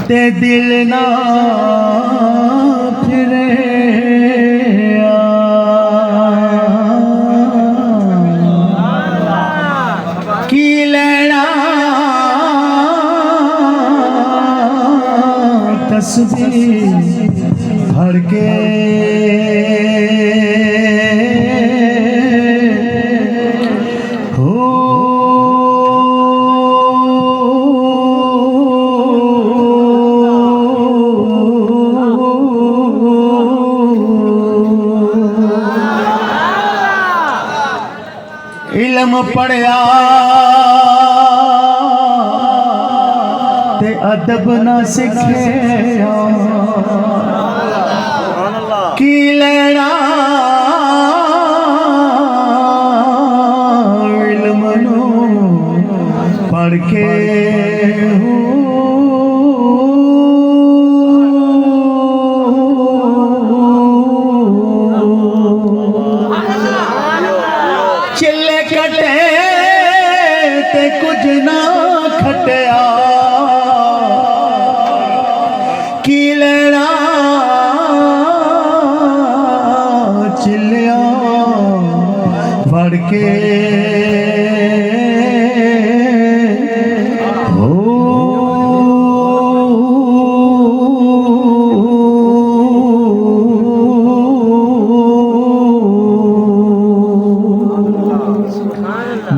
ते दिल ना फिरे की लेना तस्बीह भर के इल्म पढ़िया ते अदब ना सिखिया की लेना इल्म नू पढ़ के कटे ते कुछ ना खटिया की लेना चिलिया फड़ के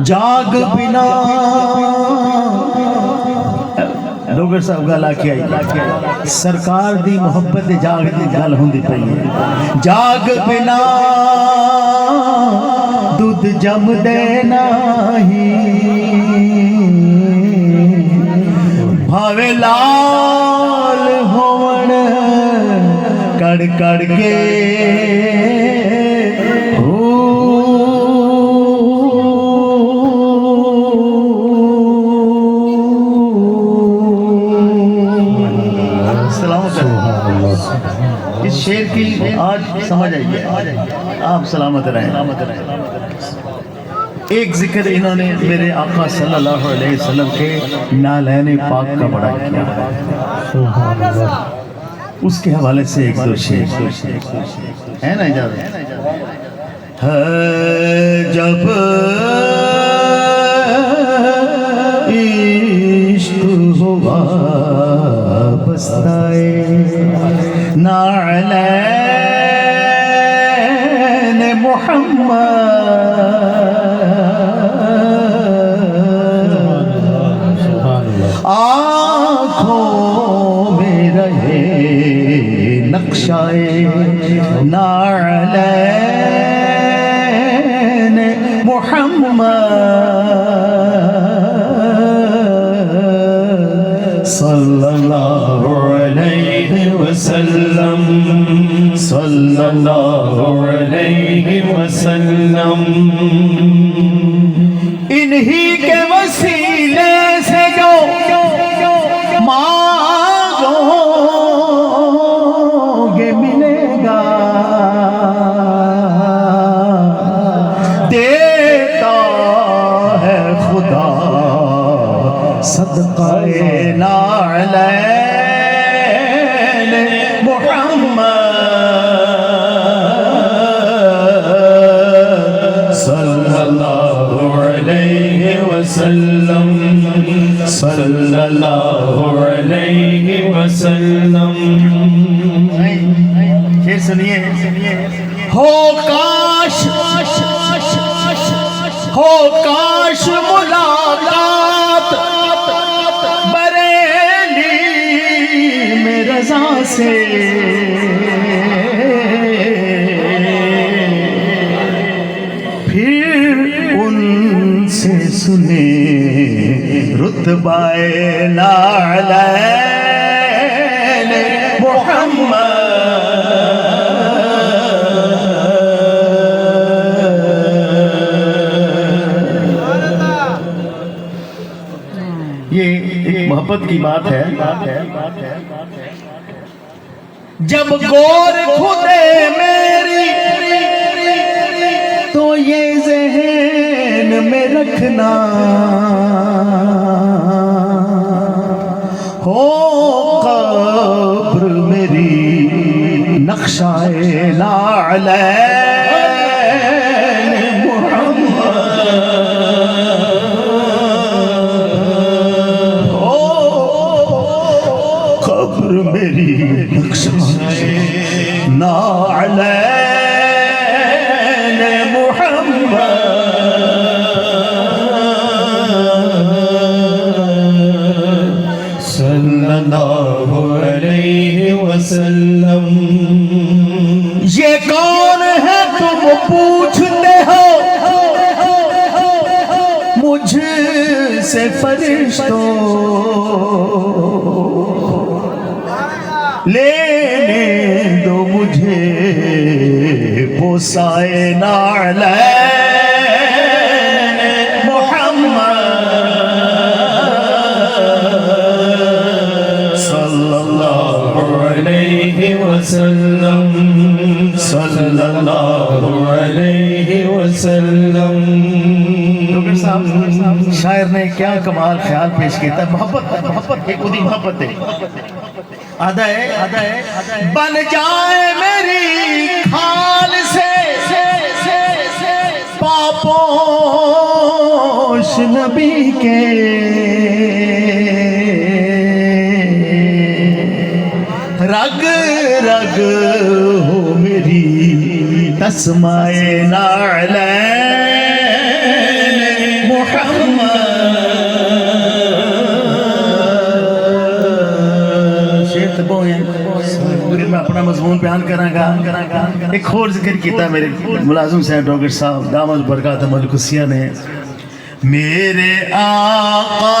जाग बिना डोगर साहब गल आखी आई सरकार दी मोहब्बत जाग दी गल होंदी पई है जाग बिना दूध जमदे नहीं भावे लाल होवन कड़ कड़ के इस शेर की आज समझ आई है आप सलामत रहें। एक जिक्र इन्होंने मेरे आका सल्लल्लाहु अलैहि वसल्लम के नालैन पाक का बड़ा किया उसके हवाले से एक दो शेर है ना इजाज़त है जब इश्क हुआ बस्ताए नालैन मुहम्मद आँखों में रहे नक्शाए नालैन मुहम्मद सल्लल्लाहु अलैहि वसल्लम सल्लल्लाहु अलैहि वसल्लम इन्हीं के वसीले से जो मांगोगे मिलेगा देता है खुदा सदक़े नालैन मुहम्मद सल्लल्लाहु अलैहि वसल्लम सल्लल्लाहु अलैहि वसल्लम। फिर सुनिए हो काश मुलाकात बरेली में रज़ा से फिर उनसे सुने रुतबाए नालैन मुहम्मद ये एक मोहब्बत की बात है जब गौर खुदे मेरी तो ये जहन में रखना नक्शाए नालैन मोहम्मद ओ कब्र मेरी नक्शाए नालैन मोहम्मद सल्लल्लाहु अलैहि वसल्लम। ये कौन है तुम पूछते हो मुझसे फरिश्तों, लेने दो मुझे बोसाए नालैन मोहम्मद सल्लल्लाहु अलैहि वसल्लम सल्लल्लाहु अलैहि वसल्लम। शायर ने क्या कमाल ख्याल पेश किया। मोहब्बत एक उदी मोहब्बत है आधा है बन जाए मेरी खाल से पापोश नबी के, रग रग हो मेरी तस्माए नालैन मोहम्मद। फिर मैं अपना मजमून बयान करांगा। एक होर जिक्र किया मेरे मुलाजिम साहब डॉक्टर साहब दामद बरकात मलकुसिया ने, मेरे आका